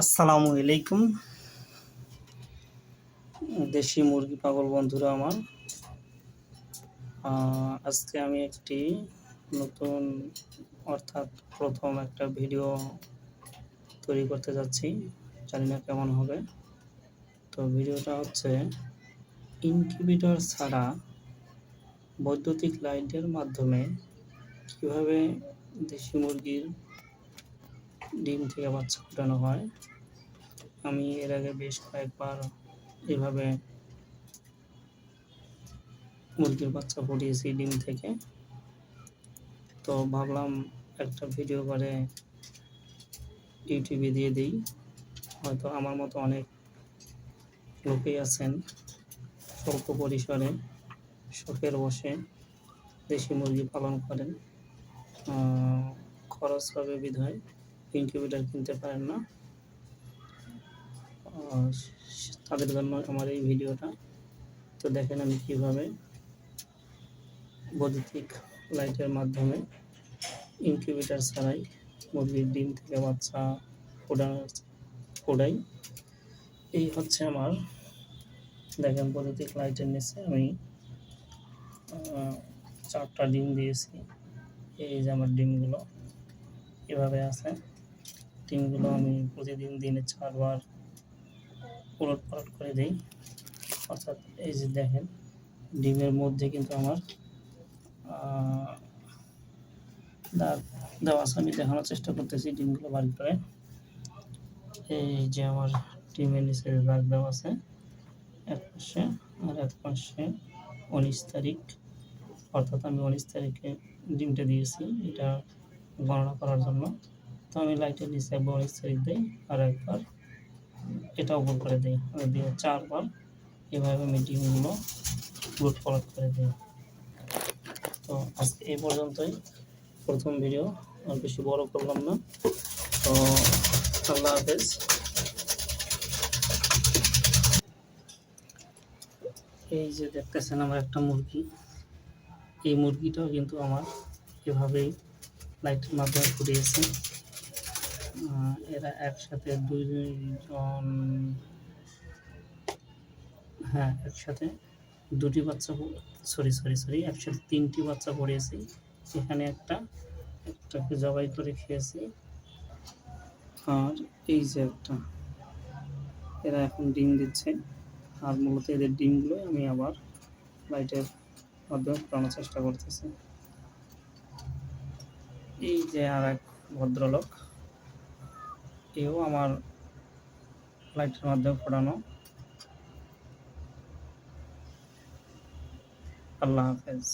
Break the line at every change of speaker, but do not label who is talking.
আসসালামু আলাইকুম দেশি মুরগি পাগল বন্ধুরা আমার। আজকে আমি একটি নতুন অর্থাৎ প্রথম একটা ভিডিও তৈরি করতে যাচ্ছি, জানি না কেমন হবে। তো ভিডিওটা হচ্ছে ইনকিউবেটর ছাড়া বৈদ্যুতিক লাইটের মাধ্যমে কিভাবে দেশি মুরগির ডিম থেকে বাচ্চা ফোটানো হয়। আমি এর আগে বেশ কয়েকবার এভাবে মুরগির বাচ্চা ফুটিয়েছি ডিম থেকে। তো ভাবলাম একটা ভিডিও করে ইউটিউবে দিয়ে দিই, হয়তো আমার মতো অনেক লোকেই আছেন স্বল্প পরিসরে শখের বশে দেশি মুরগি পালন করেন, খরচ হবে বিধায় ইনকিউবেটর কিনতে পারেন না। তাদের জন্য আমার এই ভিডিওটা। তো দেখেন আমি কীভাবে বৈদ্যুতিক লাইটের মাধ্যমে ইনকিউবেটর ছাড়াই মুরগির ডিম থেকে বাচ্চা ফোটাই। এই হচ্ছে আমার, দেখেন বৈদ্যুতিক লাইটের নিচে আমি 4টা ডিম দিয়েছি। এই যে আমার ডিমগুলো এভাবে আছে। ডিমগুলো আমি প্রতিদিন দিনে 4বার উলট পালট করে দিই। অর্থাৎ এই যে দেখেন ডিমের মধ্যে কিন্তু আমার দাগ দেওয়া আছে, আমি দেখানোর চেষ্টা করতেছি ডিমগুলো বার করে। এই যে আমার ডিমের নিচে দাগ দেওয়া আছে এক পাশে, আর এক পাশে 19 তারিখ, অর্থাৎ আমি 19 তারিখে ডিমটা দিয়েছি, এটা গণনা করার জন্য। তো আমি লাইটের নিচে একবার 19 তারিখ দিই, আর একবার এটা ওপর করে দিই, দিয়ে 4বার এভাবে আমি ডিমগুলো উলট পালট করে দিই। তো আজকে এই পর্যন্তই প্রথম ভিডিও, আর বেশি বড় করলাম না। তো আল্লাহ হাফেজ। এই যে দেখতেছেন আমার একটা মুরগি, এই মুরগিটাও কিন্তু আমার এভাবেই লাইটের মাধ্যমে ফুটিয়েছে। এরা একসাথে দুইজন, হ্যাঁ একসাথে দুটি বাচ্চা, সরি একসাথে 3টি বাচ্চা পড়িয়েছি। এখানে একটাকে জবাই করে খেয়েছি, আর এই যে একটা, এরা এখন ডিম দিচ্ছে। আর মূলত এদের ডিমগুলো আমি আবার লাইটের মাধ্যমে ফোটানোর চেষ্টা করতেছি। এই যে আর এক ভদ্রলোক, এও আমার লাইটের মাধ্যমে ফোটানো। আল্লাহ হাফেজ।